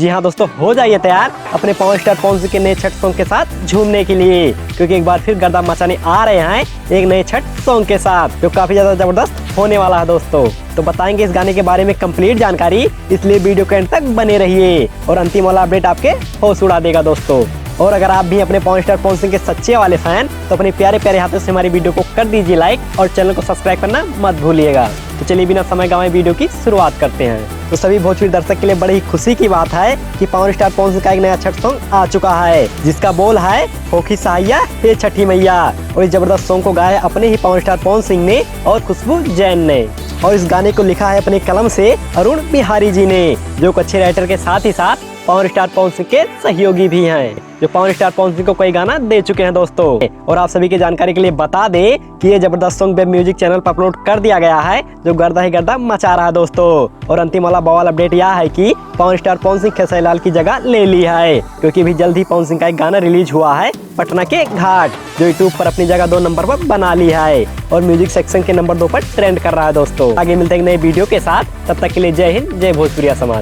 जी हाँ दोस्तों, हो जाइए तैयार अपने पावर स्टार पवन सिंह के नए छठ सॉन्ग के साथ झूमने के लिए, क्योंकि एक बार फिर गर्दा मचाने आ रहे हैं एक नए छठ सॉन्ग के साथ जो काफी ज्यादा जबरदस्त होने वाला है दोस्तों। तो बताएंगे इस गाने के बारे में कंप्लीट जानकारी, इसलिए वीडियो के एंड तक बने रहिए और अंतिम वाला अपडेट आपके होश उड़ा देगा दोस्तों। और अगर आप भी अपने पावर स्टार पवन सिंह के सच्चे वाले फैन तो अपने प्यारे प्यारे हाथों से हमारी वीडियो को कर दीजिए लाइक और चैनल को सब्सक्राइब करना मत भूलिएगा। तो चलिए बिना समय गंवाए वीडियो की शुरुआत करते हैं। तो सभी भोजपुरी दर्शक के लिए बड़ी ही खुशी की बात है कि पावर स्टार पवन सिंह का एक नया छठ सॉन्ग आ चुका है, जिसका बोल है होखी सहाया हे छठी मैया। और इस जबरदस्त सॉन्ग को गाया अपने ही पावर स्टार पवन सिंह ने और खुशबू जैन ने, और इस गाने को लिखा है अपने कलम से अरुण बिहारी जी ने, जो एक अच्छे राइटर के साथ ही साथ पावर स्टार पवन सिंह के सहयोगी भी हैं, जो पावर स्टार पवन सिंह को कई गाना दे चुके हैं दोस्तों। और आप सभी की जानकारी के लिए बता दें कि ये जबरदस्त सॉन्ग वेब म्यूजिक चैनल पर अपलोड कर दिया गया है, जो गर्दा ही गर्दा मचा रहा है दोस्तों। और अंतिम वाला बवाल अपडेट यह है कि पावर स्टार पवन सिंह खेसारी लाल की जगह ले ली है, क्योंकि भी जल्द ही पवन सिंह का एक गाना रिलीज हुआ है पटना के घाट, जो यूट्यूब पर अपनी जगह 2 नंबर पर बना ली है और म्यूजिक सेक्शन के नंबर 2 पर ट्रेंड कर रहा है दोस्तों। आगे मिलते हैं एक नए वीडियो के साथ, तब तक के लिए जय हिंद, जय भोजपुरिया समाज।